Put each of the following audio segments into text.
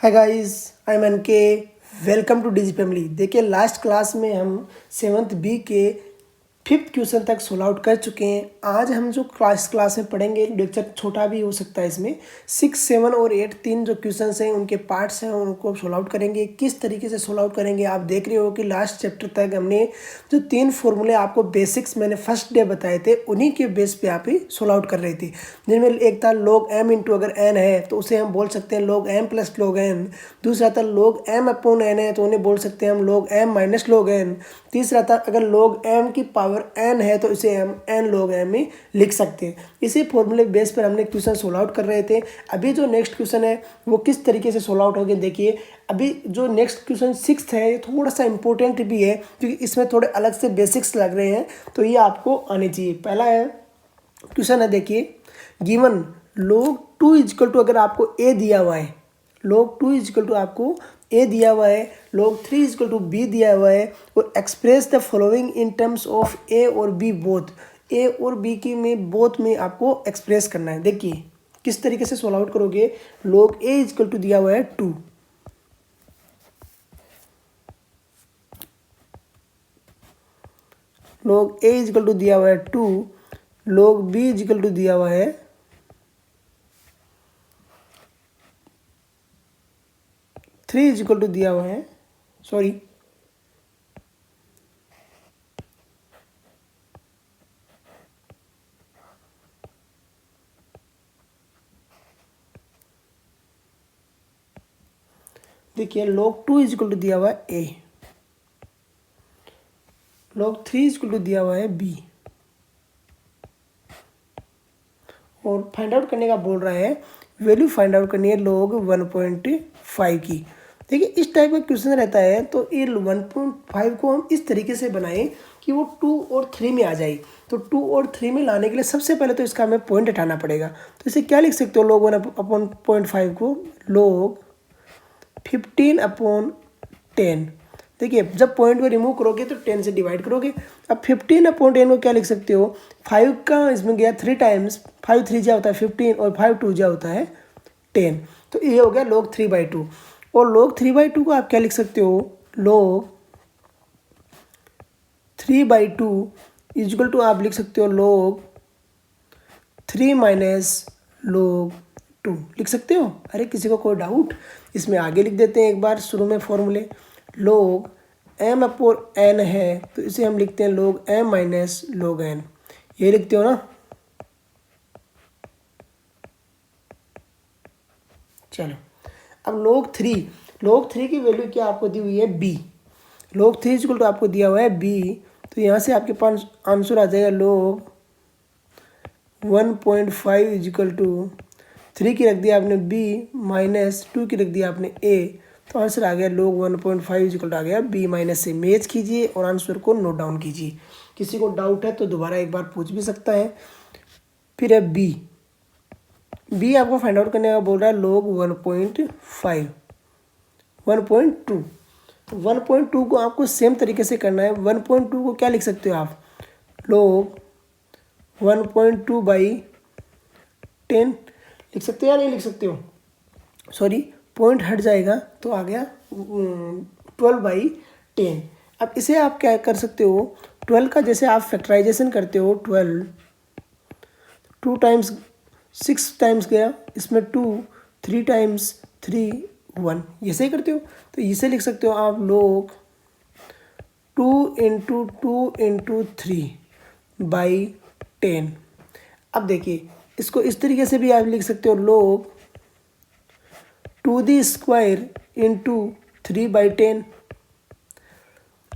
Hi guys, I am N K. Welcome to Digi family. देखिए, last class में हम 7th B के 5th question तक solve out कर चुके हैं। आज हम जो क्लास में पढ़ेंगे, लेक्चर छोटा भी हो सकता है, इसमें 6, 7 और 8 तीन जो क्वेश्चंस हैं उनके पार्ट्स हैं, उनको सोल्व आउट करेंगे। किस तरीके से सोल्व आउट करेंगे आप देख रहे हो कि लास्ट चैप्टर तक हमने जो 3 फॉर्मूले आपको बेसिक्स मैंने फर्स्ट डे बताए थे, उन्हीं के बेस पे आप ही सोल्व आउट कर रहे थे। जिनमें एक था log m इंटू अगर n है तो उसे हम बोल सकते हैं log m plus log n। दूसरा था log m अपॉन n है तो उन्हें बोल सकते हैं हम log m minus log n। तीसरा था अगर log m की पावर n है तो इसे हम n log m में लिख सकते हैं। इसी फॉर्मूले बेस पर हमने क्वेश्चन सोल्व आउट कर रहे थे। अभी जो नेक्स्ट क्वेश्चन है वो किस तरीके से सोल्व आउट होंगे देखिए। अभी जो नेक्स्ट क्वेश्चन 6th है, ये थोड़ा सा इंपॉर्टेंट भी है क्योंकि इसमें थोड़े अलग से बेसिक्स लग रहे हैं, तो ये आपको आने चाहिए। पहला है क्वेश्चन है, देखिए, गिवन log 2 इजकल टू, अगर आपको a दिया हुआ है, log 2 इजकल टू आपको a दिया हुआ है, log 3 इजकल टू b दिया हुआ है, और express the following in terms of a और b बोथ। a और b की में बोथ में आपको एक्सप्रेस करना है। देखिए किस तरीके से सोल्व आउट करोगे। log a इजकल टू दिया हुआ है 2, log a इजकल टू दिया हुआ है 2, log b इजकल टू दिया हुआ है 3 इजकल टू दिया हुआ है, सॉरी, देखिए log 2 इजकल टू दिया हुआ है a, log 3 इजकल टू दिया हुआ है b, और फाइंड आउट करने का बोल रहा है, वैल्यू फाइंड आउट करनी है log 1.5 की। देखिए इस टाइप का क्वेश्चन रहता है तो ये 1.5 को हम इस तरीके से बनाएं कि वो 2 और 3 में आ जाए। तो 2 और 3 में लाने के लिए सबसे पहले तो इसका हमें पॉइंट हटाना पड़ेगा। तो इसे क्या लिख सकते हो, log 1/0.5 को log 15/10। देखिए जब पॉइंट को रिमूव करोगे तो 10 से डिवाइड करोगे। अब 15/10 को क्या लिख सकते हो, 5 का इसमें गया 3 टाइम्स, 5 3 जा होता है 15 और 5 2 जा होता है 10। तो ये हो गया log 3/2। और log 3/2 को आप क्या लिख सकते हो, log 3/2 इजक्वल टू आप लिख सकते हो log 3 माइनस log 2 लिख सकते हो। अरे किसी को कोई डाउट, इसमें आगे लिख देते हैं एक बार शुरू में फॉर्मूले। log m अपॉन n है तो इसे हम लिखते हैं log m minus log n, ये लिखते हो ना। चलो अब log 3 की वैल्यू क्या आपको दी हुई है b, log 3 इक्वल टू आपको दिया हुआ है b, तो यहाँ से आपके पास आंसर आ जाएगा log 1.5 इजिकल टू 3 की रख दिया आपने b माइनस 2 की रख दिया आपने a, तो आंसर आ गया log 1.5 इजिकल टू आ गया b माइनस से। मैच कीजिए और आंसर को नोट डाउन कीजिए। किसी को डाउट है तो दोबारा एक बार पूछ भी सकता है। फिर है b आपको फाइंड आउट करने का बोल रहा है log 1.5 1.2। 1.2 को आपको सेम तरीके से करना है। 1.2 को क्या लिख सकते हो आप, log 1.2/10 लिख सकते हो या नहीं लिख सकते हो, सॉरी पॉइंट हट जाएगा तो आ गया 12/10। अब इसे आप क्या कर सकते हो, 12 का जैसे आप फैक्टराइजेशन करते हो, 12 2 टाइम्स 6 टाइम्स गया, इसमें 2 3 टाइम्स 3 1, ऐसे ही करते हो। तो इसे लिख सकते हो आप log 2 इंटू 2 इंटू 3/10। अब देखिए इसको इस तरीके से भी आप लिख सकते हो log 2² इंटू 3/10।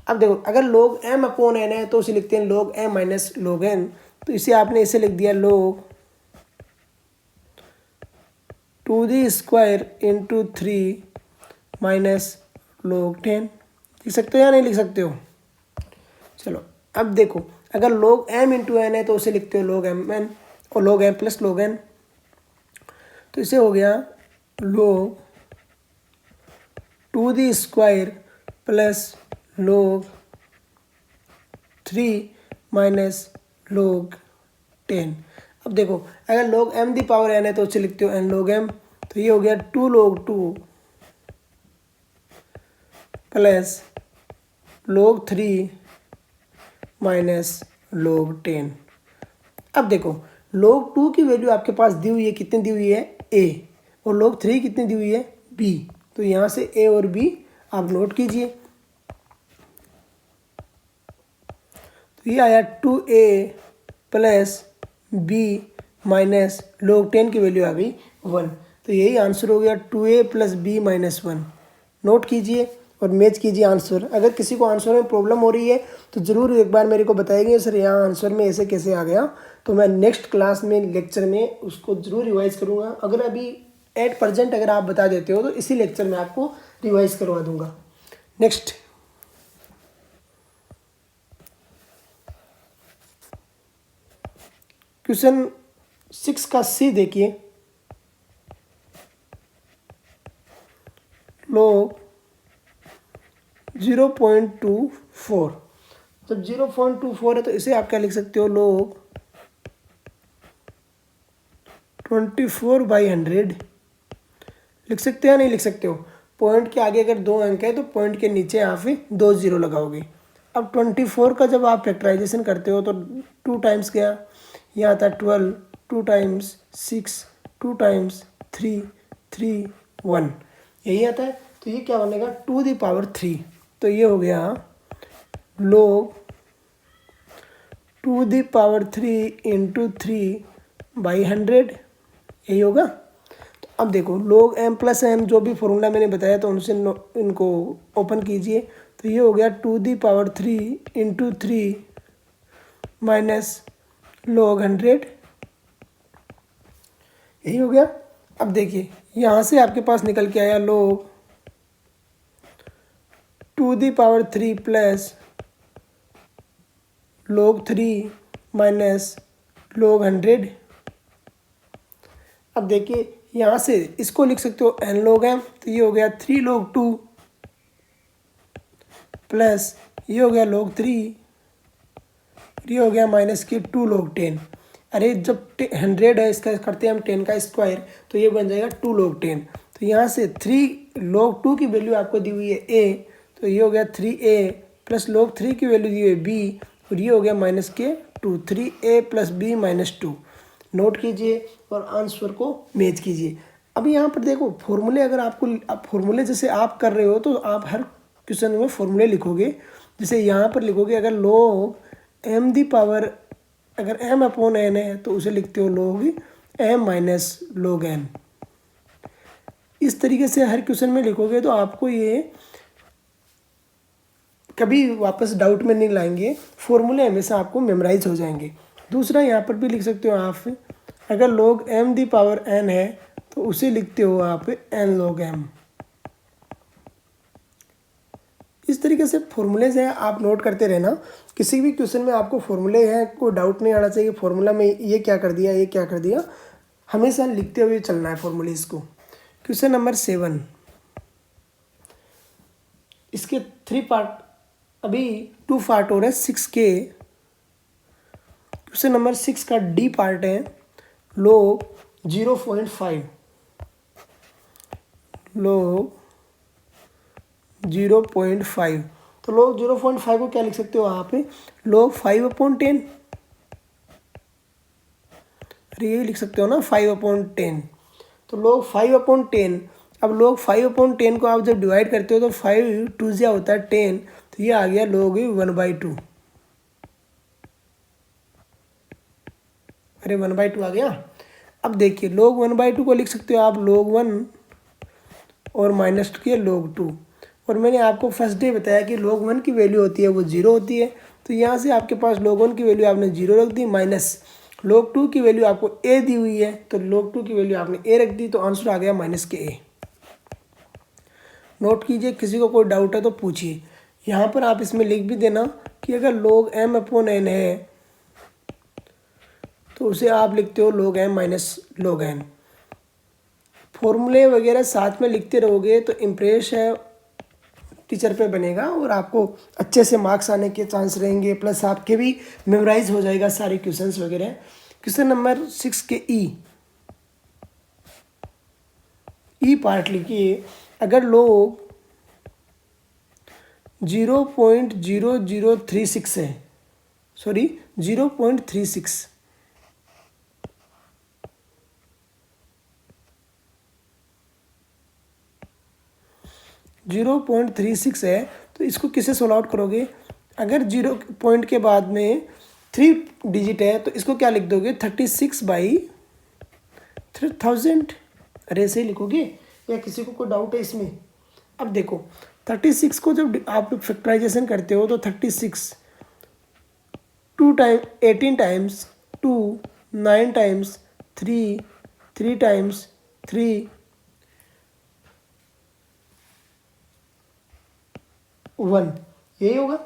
अब देखो अगर log m अपॉन n है तो उसे लिखते हैं log m minus log n, तो इसे आपने इसे लिख दिया log 2² इंटू 3 माइनस log 10। लिख सकते हो या नहीं लिख सकते हो। चलो अब देखो अगर log m इंटू n है तो उसे लिखते हो log mn और log m plus log n, तो इसे हो गया log 2² plus log 3 minus log 10। अब देखो अगर log m the power n है तो उसे लिखते हो n log m, तो ये हो गया 2 log 2 plus log 3 minus log 10। अब देखो log 2 की वैल्यू आपके पास दी हुई है, कितनी दी हुई है a, और log 3 कितनी दी हुई है b। तो यहाँ से a और b आप नोट कीजिए। तो ये आया 2a plus b minus log 10 की वैल्यू आ गई 1। तो यही आंसर हो गया 2a plus b minus 1। Note कीजिए और मैच कीजिए आंसर। अगर किसी को आंसर में प्रॉब्लम हो रही है तो ज़रूर एक बार मेरे को बताएंगे सर यहाँ आंसर में ऐसे कैसे आ गया, तो मैं नेक्स्ट क्लास में लेक्चर में उसको ज़रूर रिवाइज करूँगा। अगर अभी एट परसेंट अगर आप बता देते हो तो इसी लेक्चर में आपको रिवाइज करवा दूंगा। नेक्स्ट क्वेश्चन 6 का सी देखिए। log 0.24, जब 0.24 है तो इसे आप क्या लिख सकते हो log 24/100 लिख सकते हो या नहीं लिख सकते हो। पॉइंट के आगे अगर 2 अंक है तो पॉइंट के नीचे आप 2 0 लगाओगे। अब 24 का जब आप फैक्टराइजेशन करते हो तो 2 टाइम्स गया, यहाँ आता 12, 2 टाइम्स 6, 2 टाइम्स 3, 3 1, यही आता है। तो ये क्या बनेगा 2⁻3। तो ये हो गया log 2⁻3 इंटू 3/100, यही होगा। तो अब देखो log m प्लस m जो भी फॉर्मूला मैंने बताया तो उनसे इनको ओपन कीजिए। तो ये हो गया 2⁻3 इंटू 3 माइनस log 100, यही हो गया। अब देखिए यहाँ से आपके पास निकल के आया log 2⁻3 plus log 3 minus log 100। अब देखिए यहाँ से इसको लिख सकते हो n log m, तो ये हो गया 3 log 2 प्लस ये हो गया log 3, ये हो गया माइनस के 2 log 10। अरे जब 100 है इसका करते हैं हम 10 का स्क्वायर तो ये बन जाएगा 2 log 10। तो यहाँ से 3 log 2 की वैल्यू आपको दी हुई है a, तो ये हो गया 3a प्लस log 3 की वैल्यू दी हुई है b, और ये हो गया माइनस के 2, 3a plus b minus 2। Note कीजिए और आंसर को मैच कीजिए। अभी यहाँ पर देखो फॉर्मूले, अगर आपको आप फॉर्मूले जैसे आप कर रहे हो तो आप हर क्वेश्चन में फॉर्मूले लिखोगे। जैसे यहाँ पर लिखोगे अगर log m दी पावर, अगर m अपॉन n है तो उसे लिखते हो log m minus log n। इस तरीके से हर क्वेश्चन में लिखोगे तो आपको ये कभी वापस डाउट में नहीं लाएंगे, फॉर्मूले हमेशा आपको मेमोराइज हो जाएंगे। दूसरा यहाँ पर भी लिख सकते हो आप, अगर log m the power n है तो उसे लिखते हो आप n log m। इस तरीके से फॉर्मूलेज हैं, आप नोट करते रहना। किसी भी क्वेश्चन में आपको फॉर्मूले हैं, कोई डाउट नहीं आना चाहिए फॉर्मूला में ये क्या कर दिया ये क्या कर दिया, हमेशा लिखते हुए चलना है फॉर्मूलेज को। क्वेश्चन नंबर 7, इसके 3 पार्ट, अभी 2 पार्ट हो रहे हैं 6 के। क्वेश्चन नंबर 6 का डी पार्ट है log 0.5, log 0.5। तो log 0.5 को क्या लिख सकते हो आप log 5/10, अरे ये लिख सकते हो ना 5/10। तो log 5/10, अब log 5/10 को आप जब डिवाइड करते हो तो 5 2 जा होता है 10, तो ये आ गया log 1/2। अरे 1/2 आ गया। अब देखिए log 1/2 को लिख सकते हो आप log 1 और माइनस किया log 2। और मैंने आपको फर्स्ट डे बताया कि log 1 की वैल्यू होती है वो 0 होती है। तो यहाँ से आपके पास log 1 की वैल्यू आपने 0 रख दी, माइनस log 2 की वैल्यू आपको a दी हुई है तो log 2 की वैल्यू आपने a रख दी, तो आंसर आ गया माइनस के a। नोट कीजिए, किसी को कोई डाउट है तो पूछिए। यहाँ पर आप इसमें लिख भी देना कि अगर log m/n है तो उसे आप लिखते हो log m minus log n। फॉर्मूले वगैरह साथ में लिखते रहोगे तो इम्प्रेस है टीचर पे बनेगा और आपको अच्छे से मार्क्स आने के चांस रहेंगे, प्लस आपके भी मेमोराइज हो जाएगा सारे क्वेश्चंस वगैरह। क्वेश्चन नंबर 6 के ई पार्ट लिखिए, अगर log 0.0036 है, सॉरी 0.36। 0.36 है, तो इसको किससे सोल्व आउट करोगे? अगर 0 पॉइंट के बाद में 3 डिजिट है तो इसको क्या लिख दोगे? 36/3000। अरे ऐसे ही लिखोगे या किसी को कोई डाउट है इसमें? अब देखो 36 को जब आप लोग फैक्टराइजेशन करते हो तो 36 2 टाइम 18 टाइम्स 2, 9 टाइम्स 3, 3 टाइम्स 3, 1, यही होगा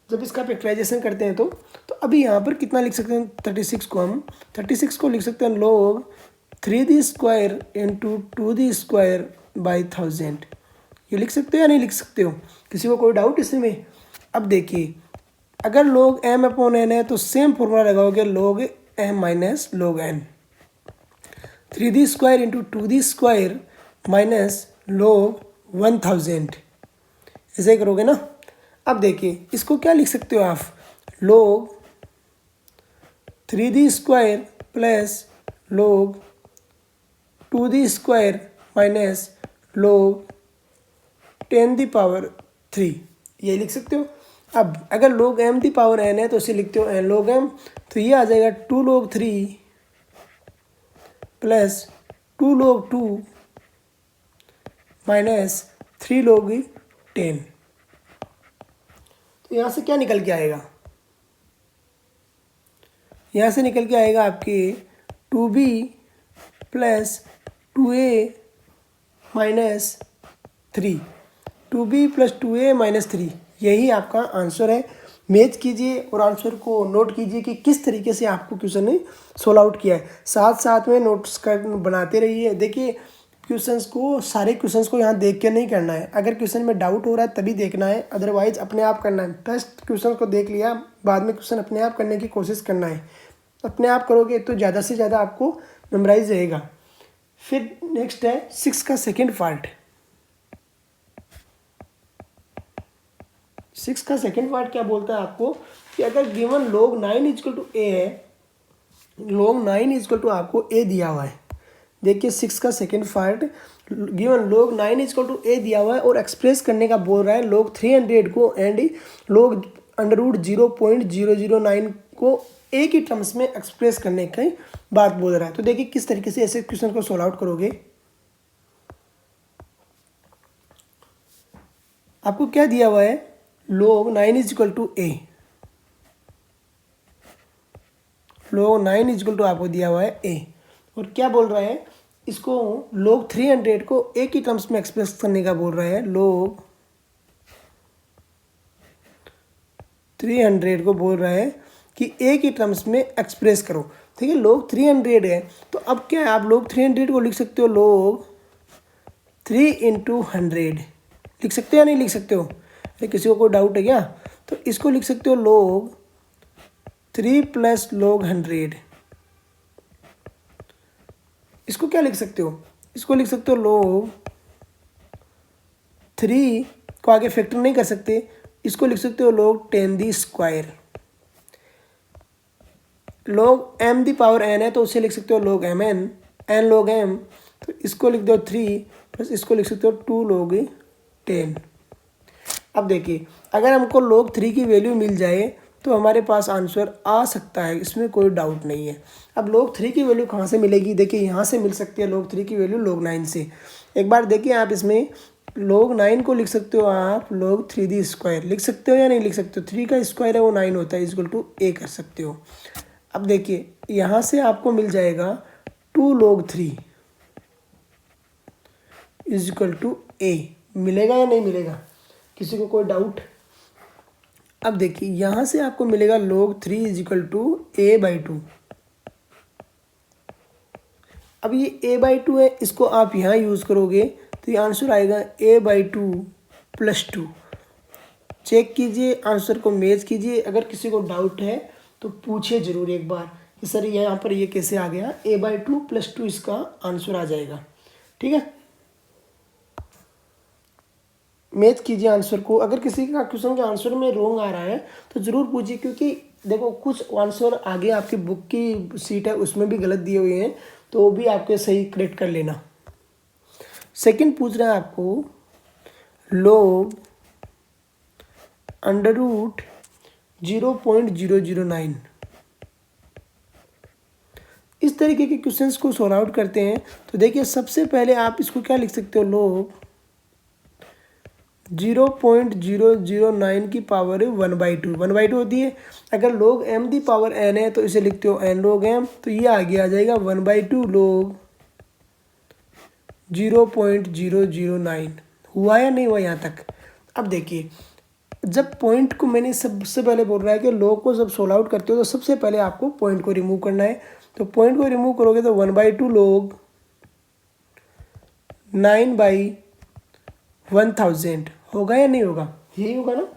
जब इसका फैक्टराइजेशन करते हैं। तो अभी यहाँ पर कितना लिख सकते हैं? 36 को हम 36 को लिख सकते हैं log 3d² इंटू 2d²/1000। ये लिख सकते हो या नहीं लिख सकते हो? किसी को कोई डाउट इसमें? अब देखिए अगर log m/n है तो सेम फॉर्मूला लगाओगे log m minus log n। 3d² into 2d² minus log 1000, ऐसे करोगे ना। अब देखिए इसको क्या लिख सकते हो आप? log 3d² plus log 2d² minus log 10⁻3, ये लिख सकते हो। अब अगर log m⁻n है तो इसे लिखते हो n log m, तो ये आ जाएगा 2 log 3 plus 2 log 2 minus 3 log 10। तो यहाँ से क्या निकल के आएगा? यहाँ से निकल के आएगा आपके 2b plus 2a minus 3, 2b plus 2a minus 3, यही आपका आंसर है। मैच कीजिए और आंसर को नोट कीजिए कि किस तरीके से आपको क्वेश्चन ने सोल्व आउट किया है। साथ साथ में नोट्स कर बनाते रहिए। देखिए क्वेश्चंस को, सारे क्वेश्चंस को यहाँ देख के नहीं करना है। अगर क्वेश्चन में डाउट हो रहा है तभी देखना है, अदरवाइज अपने आप करना है। फर्स्ट क्वेश्चन को देख लिया, बाद में क्वेश्चन अपने आप करने की कोशिश करना है। अपने आप करोगे तो ज़्यादा से ज़्यादा आपको मेमोराइज रहेगा। फिर नेक्स्ट है 6 का सेकेंड पार्ट। 6 का सेकेंड पार्ट क्या बोलता है आपको कि अगर गिवन log 9 = a है, log 9 = आपको a दिया हुआ है। देखिए 6 का second part, given log 9 = a दिया हुआ है और एक्सप्रेस करने का बोल रहा है log 300 को एंड log √0.009 को a की टर्म्स में एक्सप्रेस करने की बात बोल रहा है। तो देखिए किस तरीके से ऐसे क्वेश्चन को सोल्व आउट करोगे। आपको क्या दिया हुआ है? log 9 = a, log 9 = आपको दिया हुआ है a, और क्या बोल रहा है? इसको log 300 को a की टर्म्स में एक्सप्रेस करने का बोल रहा है। log 300 को बोल रहा है कि a की टर्म्स में एक्सप्रेस करो। ठीक है, log 300 है तो अब क्या है? आप log 300 को लिख सकते हो log 3 × 100, लिख सकते हो या नहीं लिख सकते हो? अरे किसी को कोई डाउट है क्या? तो इसको लिख सकते हो log 3 प्लस log 100। इसको क्या लिख सकते हो? इसको लिख सकते हो log 3 को आगे फैक्टर नहीं कर सकते, इसको लिख सकते हो log 10⁻²। log m⁻n है तो उसे लिख सकते हो log mn, n log m, तो इसको लिख दो 3 प्लस इसको लिख सकते हो 2 log 10। अब देखिए अगर हमको log 3 की वैल्यू मिल जाए तो हमारे पास आंसर आ सकता है, इसमें कोई डाउट नहीं है। अब log 3 की वैल्यू कहाँ से मिलेगी? देखिए यहाँ से मिल सकती है log 3 की वैल्यू log 9 से। एक बार देखिए आप इसमें log 9 को लिख सकते हो आप log 3d² लिख सकते हो या नहीं लिख सकते हो? 3 का स्क्वायर है वो 9 होता है, = a कर सकते हो। अब देखिए यहाँ से आपको मिल जाएगा 2 log 3 = a, मिलेगा या नहीं मिलेगा? किसी को कोई डाउट? अब देखिए यहाँ से आपको मिलेगा log 3 = a/2। अब ये a/2 है, इसको आप यहाँ यूज़ करोगे तो ये आंसर आएगा a/2 + 2। चेक कीजिए, आंसर को मैच कीजिए। अगर किसी को डाउट है तो पूछिए ज़रूर एक बार कि सर यहाँ पर ये कैसे आ गया? a/2 + 2 इसका आंसर आ जाएगा। ठीक है, मैच कीजिए आंसर को। अगर किसी का क्वेश्चन के आंसर में रॉन्ग आ रहा है तो ज़रूर पूछिए, क्योंकि देखो कुछ आंसर आगे आपकी बुक की सीट है उसमें भी गलत दिए हुए हैं, तो वो भी आपके सही करेक्ट कर लेना। सेकंड पूछ रहा है आपको log √ 0.009। इस तरीके के क्वेश्चंस को सॉल्व आउट करते हैं। तो देखिए सबसे पहले आप इसको क्या लिख सकते हो, log 0.009 की पावर है 1/2। 1/2 होती है। अगर log m the power n है तो इसे लिखते हो n log m, तो ये आगे आ जाएगा 1/2 log 0.009। हुआ या नहीं हुआ यहाँ तक। अब देखिए जब पॉइंट को मैंने सबसे पहले बोल रहा है कि log को जब सोल्व आउट करते हो तो सबसे पहले आपको पॉइंट को रिमूव करना है। तो पॉइंट को रिमूव करोगे तो 1/2 log 9/1000 होगा या नहीं होगा, यही होगा ना,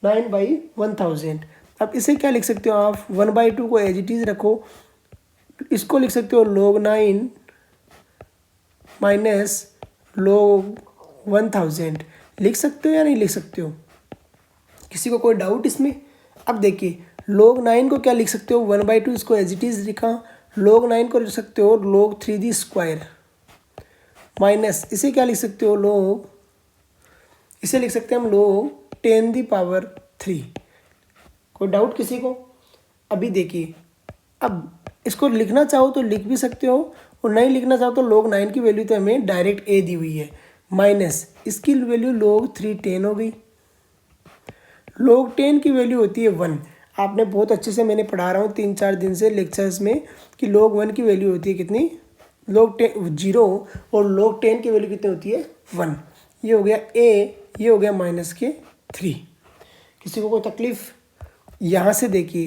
9/1000। अब इसे क्या लिख सकते हो आप, 1/2 को एज इट इज रखो, इसको लिख सकते हो log 9 माइनस log 1000। लिख सकते हो या नहीं लिख सकते हो, किसी को कोई डाउट इसमें। अब देखिए log 9 को क्या लिख सकते हो, 1/2 इसको एज इट इज लिखा, log 9 को लिख सकते हो log 3d² माइनस इसे क्या लिख सकते हो log, इसे लिख सकते हैं हम log 10⁻3। कोई डाउट किसी को। अभी देखिए अब इसको लिखना चाहो तो लिख भी सकते हो और नहीं लिखना चाहो तो log 9 की वैल्यू तो हमें डायरेक्ट a दी हुई है, माइनस इसकी वैल्यू log 310 हो गई। log 10 की वैल्यू होती है 1। आपने बहुत अच्छे से, मैंने पढ़ा रहा हूँ 3-4 दिन से लेक्चर्स में कि log 1 की वैल्यू होती है कितनी, log 0, और log 10 की वैल्यू कितनी होती है 1। ये हो गया a, ये हो गया -3। किसी को कोई तकलीफ। यहाँ से देखिए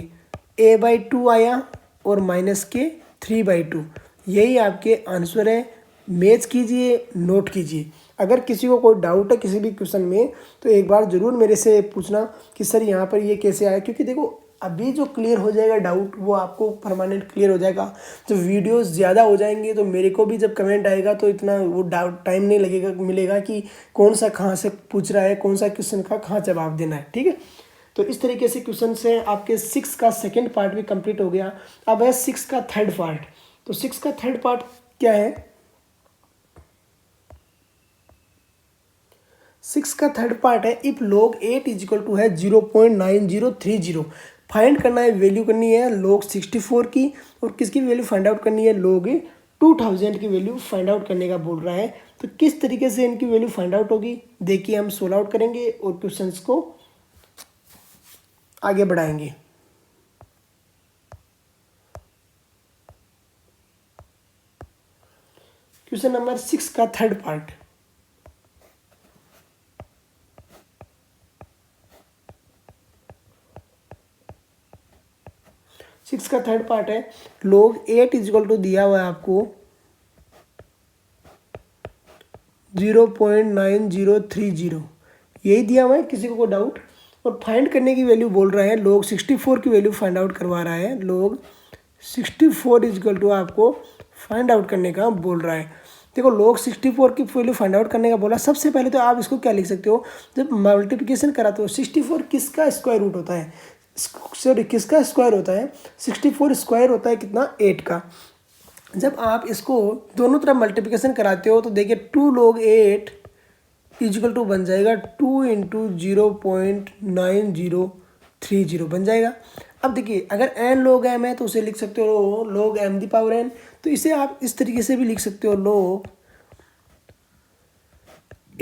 a/2 आया और -3/2, यही आपके आंसर है। मैच कीजिए, नोट कीजिए। अगर किसी को कोई डाउट है किसी भी क्वेश्चन में तो एक बार ज़रूर मेरे से पूछना कि सर यहाँ पर ये कैसे आया, क्योंकि देखो अभी जो क्लियर हो जाएगा डाउट वो आपको परमानेंट क्लियर हो जाएगा। जब वीडियोस ज़्यादा हो जाएंगे तो मेरे को भी जब कमेंट आएगा तो इतना वो डाउट टाइम नहीं लगेगा, मिलेगा कि कौन सा कहाँ से पूछ रहा है, कौन सा क्वेश्चन का कहाँ जवाब देना है। ठीक है, तो इस तरीके से क्वेश्चन से आपके 6 का सेकेंड पार्ट भी कंप्लीट हो गया। अब है 6 का थर्ड पार्ट। तो 6 का थर्ड पार्ट क्या है, 6 का थर्ड पार्ट है इफ log 8 = है 0.9030। फाइंड करना है, वैल्यू करनी है log 64 की, और किसकी वैल्यू फाइंड आउट करनी है, log 2000 की वैल्यू फाइंड आउट करने का बोल रहा है। तो किस तरीके से इनकी वैल्यू फाइंड आउट होगी देखिए, हम सोल्व आउट करेंगे और क्वेश्चंस को आगे बढ़ाएंगे। क्वेश्चन नंबर 6 का थर्ड पार्ट। सिक्स का थर्ड पार्ट है log 8 = दिया हुआ है आपको 0.9030, यही दिया हुआ है, किसी को कोई डाउट। और फाइंड करने की वैल्यू बोल रहा है, log 64 की वैल्यू फाइंड आउट करवा रहा है। log 64 = आपको फाइंड आउट करने का बोल रहा है। देखो log 64 की वैल्यू फाइंड आउट करने का बोला, सबसे पहले तो आप इसको क्या लिख सकते हो, जब मल्टीप्लिकेशन कराते हो 64 किसका स्क्वायर रूट होता है, सॉरी किसका स्क्वायर होता है, 64 स्क्वायर होता है कितना, 8 का। जब आप इसको दोनों तरफ मल्टीप्लिकेशन कराते हो तो देखिए 2 log 8 = बन जाएगा 2 × 0.9030 बन जाएगा। अब देखिए अगर n log m है तो उसे लिख सकते हो log m⁻n। तो इसे आप इस तरीके से भी लिख सकते हो log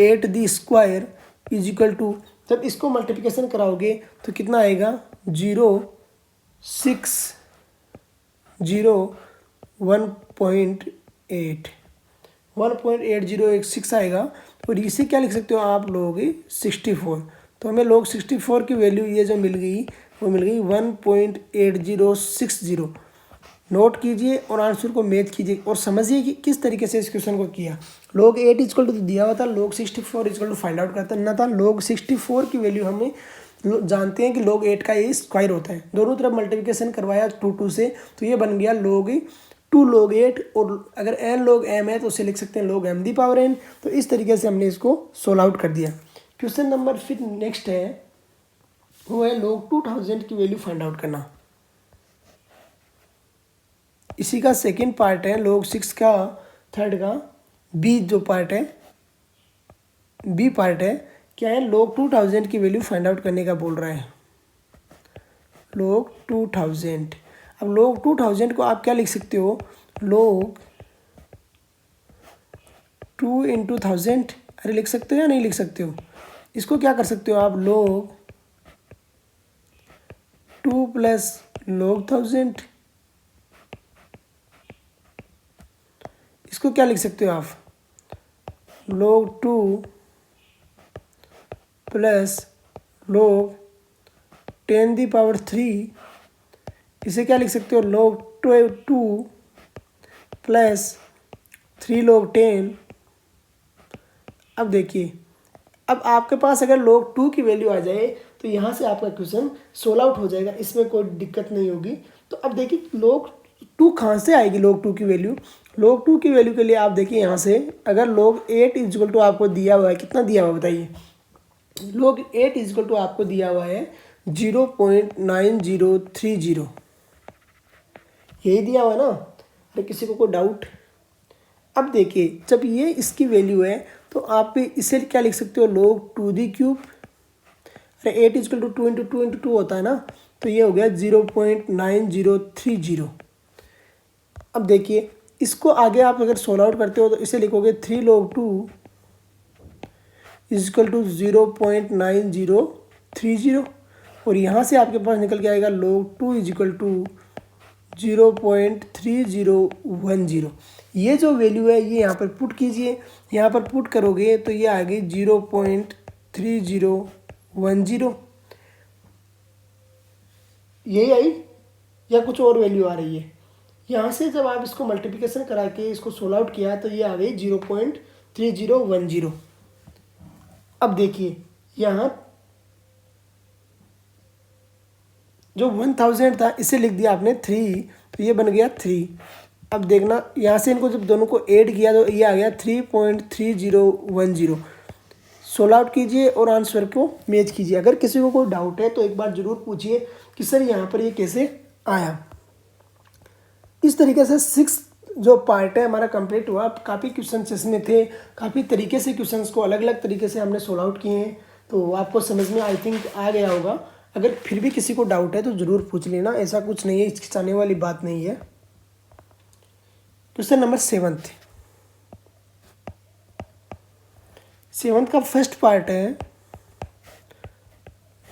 8² = जब इसको मल्टीप्लिकेशन कराओगे तो कितना आएगा 1.8016 आएगा। और इसे क्या लिख सकते हो आप log 64। तो हमें log 64 की वैल्यू ये जो मिल गई वो मिल गई 1.8060। नोट कीजिए और आंसर को मैच कीजिए और समझिए कि किस तरीके से इस क्वेश्चन को किया। log 8 = दिया हुआ था, log 64 = फाइंड आउट करता ना था। log 64 की वैल्यू हमें जानते हैं कि log 8 का ये स्क्वायर होता है, दोनों तरफ मल्टीप्लिकेशन करवाया 2 से, तो ये बन गया log 2 log 8। और अगर n log m है तो उसे लिख सकते हैं log m⁻n। तो इस तरीके से हमने इसको सोल्व आउट कर दिया। क्वेश्चन नंबर फिर नेक्स्ट है, वो है log 2000 की वैल्यू फाइंड आउट करना। इसी का सेकंड पार्ट है log 6 का थर्ड का बी जो पार्ट है, बी पार्ट है क्या है, log 2000 की वैल्यू फाइंड आउट करने का बोल रहा है, log 2000। अब log 2000 को आप क्या लिख सकते हो, log 2 इंटू 1000, अरे लिख सकते हो या नहीं लिख सकते हो। इसको क्या कर सकते हो आप, log 2 प्लस log 1000, इसको क्या लिख सकते हो आप, log 2 प्लस log 10⁻3, इसे क्या लिख सकते हो, log 2 प्लस 3 log 10। अब देखिए, अब आपके पास अगर log 2 की वैल्यू आ जाए तो यहाँ से आपका क्वेश्चन सोल्व आउट हो जाएगा, इसमें कोई दिक्कत नहीं होगी। तो अब देखिए log 2 कहाँ से आएगी, log 2 की वैल्यू, log 2 की वैल्यू के लिए आप देखिए यहाँ से, अगर log 8 इक्वल टू आपको दिया हुआ है, कितना दिया हुआ है बताइए, log 8 इक्वल टू आपको दिया हुआ है 0.9030, यही दिया हुआ है ना। अरे किसी को कोई डाउट। अब देखिए जब ये इसकी वैल्यू है तो आप इसे क्या लिख सकते हो, log 2 अरे 8 इक्वल टू 2 इंटू 2 होता है ना, तो ये हो गया 0.9030। अब देखिए इसको आगे आप अगर सोल्व आउट करते हो तो इसे लिखोगे 3 log 2 इक्वल टू 0.9030, और यहाँ से आपके पास निकल के आएगा log 2 इक्वल टू 0.3010। ये जो वैल्यू है ये यहाँ पर पुट कीजिए, यहाँ पर पुट करोगे तो ये आ गई 0.3010। यही आई या कुछ और वैल्यू आ रही है, यहाँ से जब आप इसको मल्टीप्लिकेशन करा के इसको सोल्व आउट किया तो ये आ गई 0.3010। अब देखिए यहाँ जो 1000 था इसे लिख दिया आपने 3, तो ये बन गया 3। अब देखना यहाँ से इनको जब दोनों को ऐड किया तो ये आ गया 3.3010। सोल्व आउट कीजिए और आंसर को मैच कीजिए। अगर किसी को कोई डाउट है तो एक बार ज़रूर पूछिए कि सर यहाँ पर ये कैसे आया। इस तरीके से 6 जो पार्ट है हमारा कंप्लीट हुआ। काफ़ी क्वेश्चन इसमें थे, काफ़ी तरीके से क्वेश्चंस को अलग अलग तरीके से हमने सोल्व आउट किए हैं, तो आपको समझ में आई थिंक आ गया होगा। अगर फिर भी किसी को डाउट है तो ज़रूर पूछ लेना, ऐसा कुछ नहीं है, हिचकिचाने वाली बात नहीं है। क्वेश्चन नंबर 7th का फर्स्ट पार्ट है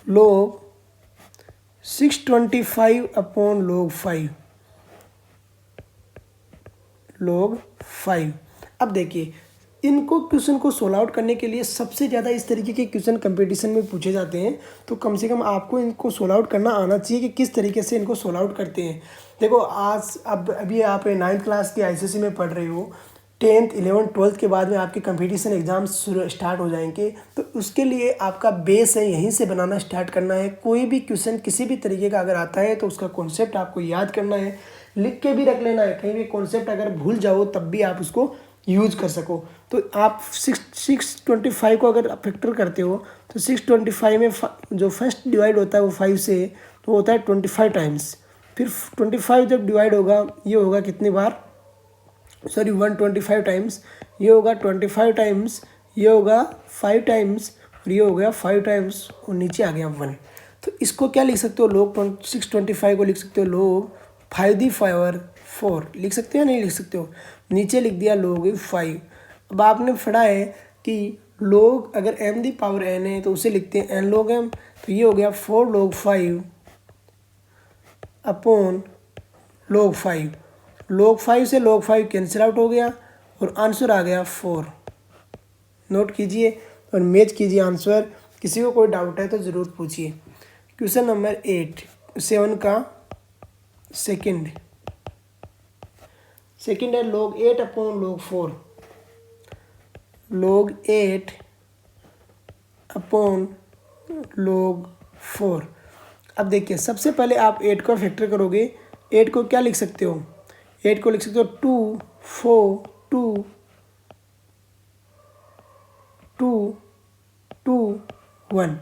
log 625 अपॉन log 5, log 5। अब देखिए इनको क्वेश्चन को सोल्व आउट करने के लिए सबसे ज़्यादा इस तरीके के क्वेश्चन कंपटीशन में पूछे जाते हैं, तो कम से कम आपको इनको सोल्व आउट करना आना चाहिए कि किस तरीके से इनको सोल्व आउट करते हैं। देखो आज अभी आप 9th क्लास की आईसीएसई में पढ़ रहे हो, 10th 11th 12th के बाद में आपके कंपटीशन एग्जाम स्टार्ट हो जाएंगे, तो उसके लिए आपका बेस है यहीं से बनाना स्टार्ट करना है। कोई भी क्वेश्चन किसी भी तरीके का अगर आता है तो उसका कॉन्सेप्ट आपको याद करना है, लिख के भी रख लेना है, कहीं भी कॉन्सेप्ट अगर भूल जाओ तब भी आप उसको यूज कर सको। तो आप 625 को अगर फैक्टर करते हो तो 625 में जो फर्स्ट डिवाइड होता है वो 5 से, तो होता है 25 टाइम्स। फिर 25 जब डिवाइड होगा ये होगा कितनी बार, सॉरी 125 टाइम्स, ये होगा 25 टाइम्स, ये होगा 5 टाइम्स, और ये हो गया 5 टाइम्स, और नीचे आ गया 1। तो इसको क्या लिख सकते हो, लोग 625 को लिख सकते हो लोग 5⁴ लिख सकते हो, नहीं लिख सकते हो, नीचे लिख दिया लोग 5। अब आपने पढ़ा है कि लोग अगर m⁴n है तो उसे लिखते हैं n log m, तो ये हो गया 4 log 5 अपॉन log 5। log 5 से log 5 कैंसिल आउट हो गया और आंसर आ गया 4। नोट कीजिए और मैच कीजिए आंसर। किसी को कोई डाउट है तो ज़रूर पूछिए। क्वेश्चन नंबर 7 का सेकंड है log 8 upon log 4, log 8 upon log 4। अब देखिए सबसे पहले आप 8 को फैक्टर करोगे, 8 को क्या लिख सकते हो, 8 को लिख सकते हो 2 4 2 2 2 1,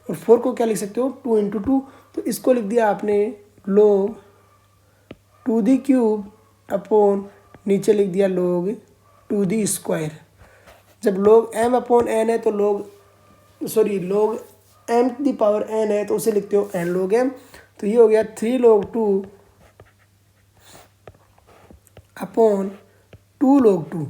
और 4 को क्या लिख सकते हो 2 इंटू 2, तो इसको लिख दिया आपने log 2 अपॉन नीचे लिख दिया log 2 जब log m अपॉन n है तो log m की पावर n है तो उसे लिखते हो n log m, तो ये हो गया 3 log 2 अपॉन 2 log 2।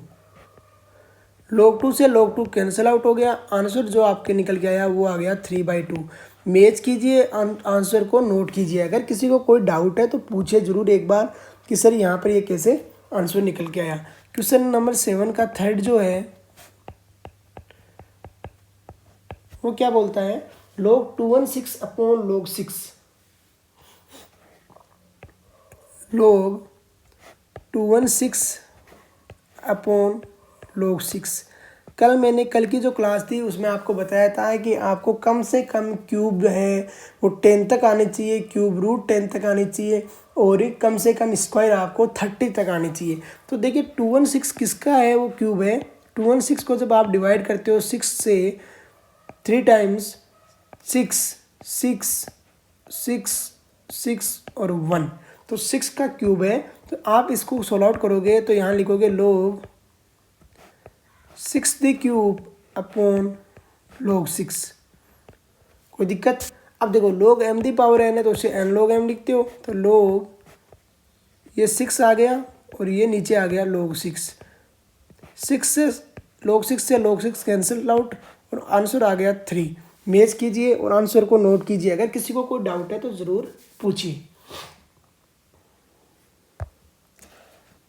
log 2 से log 2 कैंसिल आउट हो गया, आंसर जो आपके निकल के आया वो आ गया 3/2। मैच कीजिए, आंसर को नोट कीजिए। अगर किसी को कोई डाउट है तो पूछे ज़रूर एक बार कि सर यहाँ पर ये कैसे आंसर निकल के आया। क्वेश्चन नंबर 7 का थर्ड जो है वो क्या बोलता है, log 216 upon log 6, log 216 upon log 6। कल की जो क्लास थी उसमें आपको बताया था कि आपको कम से कम क्यूब जो है वो 10 तक आनी चाहिए, क्यूब रूट 10 तक आनी चाहिए, और कम से कम स्क्वायर आपको 30 तक आनी चाहिए। तो देखिए 216 किसका है, वो क्यूब है। 216 को जब आप डिवाइड करते हो 6 से, 3 टाइम्स 6 6 6 6 और 1, तो 6 का क्यूब है। तो आप इसको सोल्व आउट करोगे तो यहाँ लिखोगे log 6 अपॉन log 6। कोई दिक्कत? अब देखो log m the power n है तो उसे n log m लिखते हो, तो log ये 6 आ गया और ये नीचे आ गया log 6। 6 से log 6 कैंसिल आउट और आंसर आ गया 3। मैच कीजिए और आंसर को नोट कीजिए। अगर किसी को कोई डाउट है तो ज़रूर पूछिए।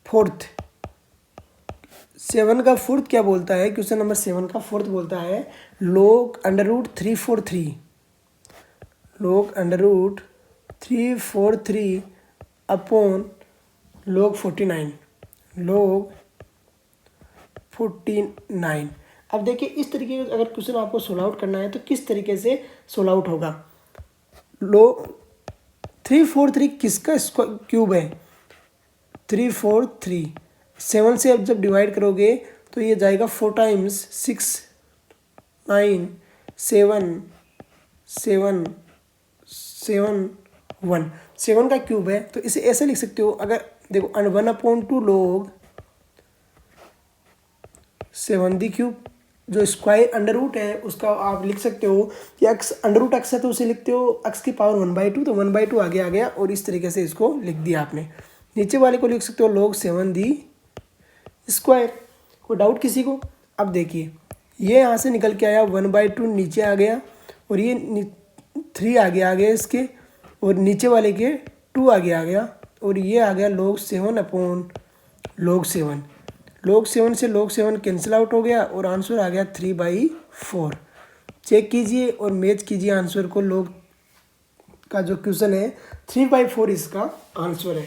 फोर्थ 7 का फोर्थ क्या बोलता है, क्वेश्चन नंबर 7 का फोर्थ बोलता है log √343, log √343 upon log 49, log 49। अब देखिए इस तरीके का अगर क्वेश्चन आपको सोल्व आउट करना है तो किस तरीके से सोल्व आउट होगा। log 343 किसका क्यूब है, 343। 7 से अब जब डिवाइड करोगे तो ये जाएगा 4 टाइम्स 6 9 7 7 7 1, 7 का क्यूब है। तो इसे ऐसे लिख सकते हो, अगर देखो 1/2 log 7 जो स्क्वायर अंडर रूट है उसका आप लिख सकते हो कि x अंडर रूट x है तो उसे लिखते हो x की पावर 1/2, तो 1/2 आगे आ गया और इस तरीके से इसको लिख दिया आपने। नीचे वाले को लिख सकते हो log 7 कोई डाउट किसी को? अब देखिए ये यहाँ से निकल के आया 1/2 नीचे आ गया और ये 3 आगे आ गया इसके, और नीचे वाले के 2 आगे आ गया और ये आ गया log 7 अपॉन log 7। log 7 से log 7 कैंसिल आउट हो गया और आंसर आ गया 3/4। चेक कीजिए और मैच कीजिए आंसर को। log का जो क्वेश्चन है 3/4 इसका आंसर है।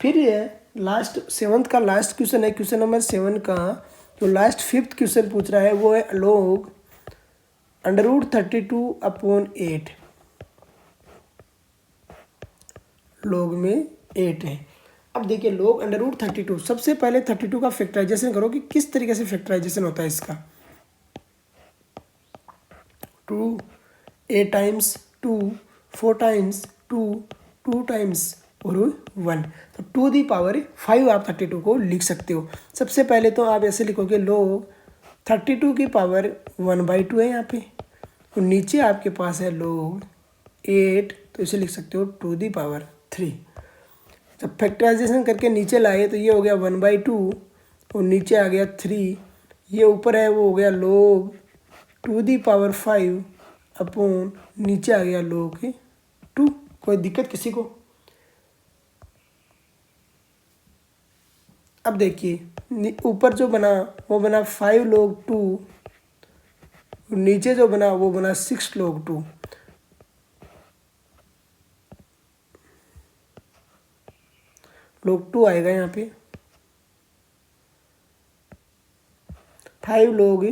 फिर ये लास्ट 7th का लास्ट क्वेश्चन है, क्वेश्चन नंबर 7 का जो लास्ट 5th क्वेश्चन पूछ रहा है वो है log √32 अपॉन 8, log में 8 है। अब देखिए log √32, सबसे पहले 32 का फैक्टराइजेशन करो कि किस तरीके से फैक्टराइजेशन होता है इसका। 2 8 टाइम्स 2 4 टाइम्स 2 2 टाइम्स और 1, तो 2⁵ आप 32 को लिख सकते हो। सबसे पहले तो आप ऐसे लिखोगे log 32 की पावर 1/2 है यहाँ पे, और नीचे आपके पास है log 8, तो इसे लिख सकते हो 2⁵। जब फैक्टराइजेशन करके नीचे लाए तो ये हो गया 1/2 और नीचे आ गया 3, ये ऊपर है वो हो गया log 2⁵ अपॉन नीचे आ गया log 2। कोई दिक्कत किसी को? अब देखिए ऊपर जो बना वो बना 5 log 2, नीचे जो बना वो बना 6 log 2। log 2 आएगा यहाँ पे, 5 log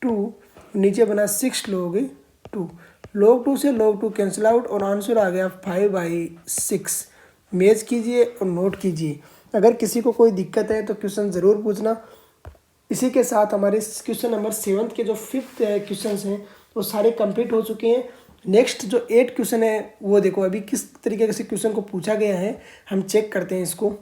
2 नीचे बना 6 log 2। log 2 से log 2 कैंसिल आउट और आंसर आ गया 5/6। मैच कीजिए और नोट कीजिए। अगर किसी को कोई दिक्कत है तो क्वेश्चन ज़रूर पूछना। इसी के साथ हमारे क्वेश्चन नंबर 7 के जो 5th क्वेश्चन हैं वो सारे कंप्लीट हो चुके हैं। नेक्स्ट जो 8 क्वेश्चन है वो देखो अभी किस तरीके से क्वेश्चन को पूछा गया है, हम चेक करते हैं इसको।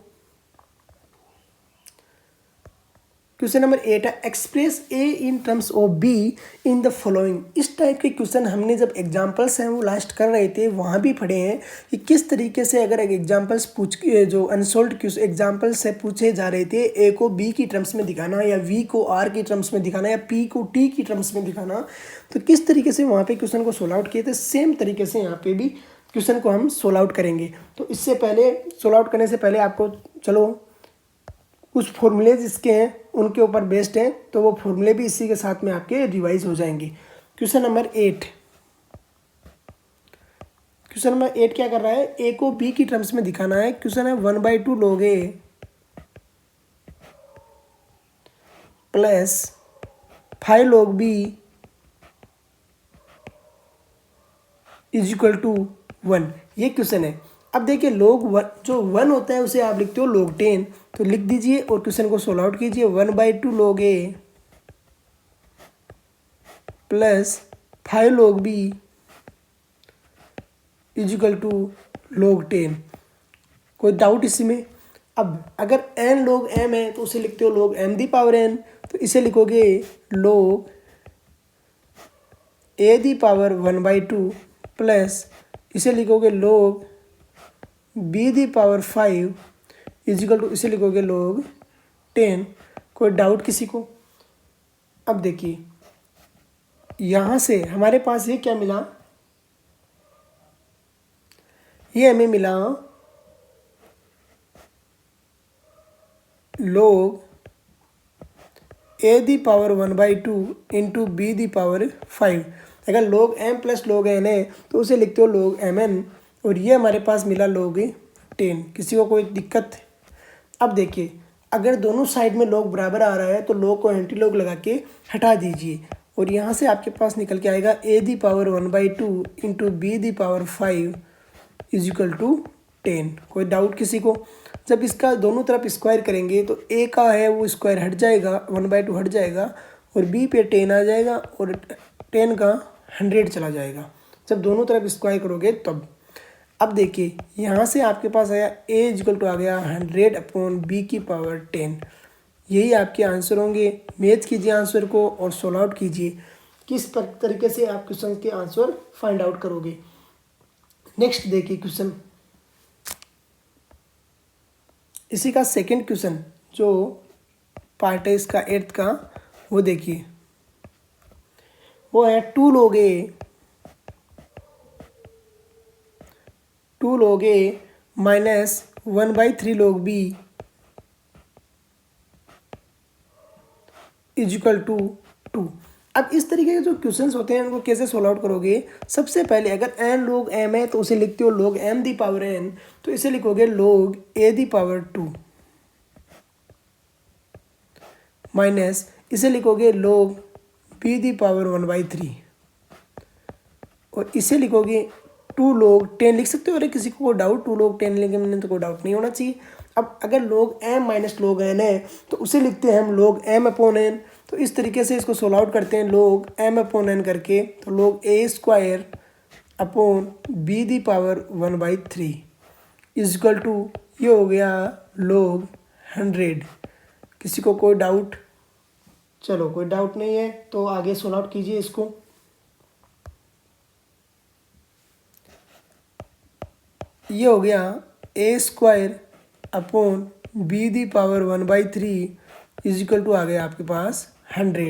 क्वेश्चन नंबर 8 है express A in terms of be in the following. इस टाइप के क्वेश्चन हमने जब एग्जांपल्स हैं वो लास्ट कर रहे थे वहाँ भी पढ़े हैं कि किस तरीके से अगर एग्जांपल्स जो अनसोल्व्ड एग्जांपल्स से पूछे जा रहे थे, ए को बी की टर्म्स में दिखाना या वी को आर की टर्म्स में दिखाना या पी को टी की टर्म्स में दिखाना, तो किस तरीके से वहाँ पर क्वेश्चन को सोल्व आउट किए थे, सेम तरीके से यहाँ पर भी क्वेश्चन को हम सोल्व आउट करेंगे। तो इससे पहले सोल्व आउट करने से पहले आपको चलो कुछ फॉर्मूलेज इसके हैं उनके ऊपर बेस्ड हैं, तो वो फॉर्मूले भी इसी के साथ में आपके रिवाइज हो जाएंगे। क्वेश्चन नंबर 8 क्या कर रहा है, ए को बी की टर्म्स में दिखाना है। क्वेश्चन है 1/2 log A plus 5 log B is equal to 1, ये क्वेश्चन है। अब देखिए जो 1 होता है उसे आप लिखते हो log 10, तो लिख दीजिए और क्वेश्चन को सोल्व आउट कीजिए। 1/2 log A plus 5 log B is equal to log 10। कोई डाउट इसी में? अब अगर n log m है तो उसे लिखते हो log m the power n, तो इसे लिखोगे log a the power 1/2 plus इसे लिखोगे log b the power 5 is equal to इसे लिखोगे log 10। कोई डाउट किसी को? अब देखिए यहाँ से हमारे पास ये क्या मिला, ये हमें मिला log a the power 1/2 into b the power 5। अगर log m plus log n है तो उसे लिखते हो log mn, और ये हमारे पास मिला log 10। किसी को कोई दिक्कत? अब देखिए अगर दोनों साइड में log बराबर आ रहा है तो log को एंटी log लगा के हटा दीजिए, और यहाँ से आपके पास निकल के आएगा a the power 1/2 into b the power 5 is equal to 10। कोई डाउट किसी को? जब इसका दोनों तरफ स्क्वायर करेंगे तो a का है वो स्क्वायर हट जाएगा, 1/2 हट जाएगा, और b पे 10 आ जाएगा और 10 का 100 चला जाएगा जब दोनों तरफ स्क्वायर करोगे तब। अब देखिए यहाँ से आपके पास आया a इक्वल टू आ गया 100/b की पावर 10। यही आपके आंसर होंगे। मैच कीजिए आंसर को और सोल्व आउट कीजिए किस तरीके से आप क्वेश्चन के आंसर फाइंड आउट करोगे। नेक्स्ट देखिए क्वेश्चन, इसी का सेकंड क्वेश्चन जो पार्ट है इसका 8th का, वो देखिए वो है 2 log A minus 1/3 log B is equal to 2। अब इस तरीके के जो क्वेश्चंस होते हैं उनको कैसे सोल्व आउट करोगे? सबसे पहले अगर n log m है तो उसे लिखते हो log m the power n, तो इसे लिखोगे log a the power 2 minus इसे लिखोगे log b दी पावर 1/3, और इसे लिखोगे 2 log 10 लिख सकते हो। अरे किसी को डाउट 2 log 10 लिखे मैंने तो कोई डाउट नहीं होना चाहिए। अब अगर log m minus log n है तो उसे लिखते हैं हम log m/n। तो इस तरीके से इसको सोल्व आउट करते हैं log m/n करके, तो log a² upon b the power 1/3 is equal to ये हो गया log 100। किसी को कोई डाउट? चलो कोई डाउट नहीं है तो आगे सोल्व आउट कीजिए इसको। ये हो गया a² upon b the power 1/3 is equal to आ गया आपके पास 100।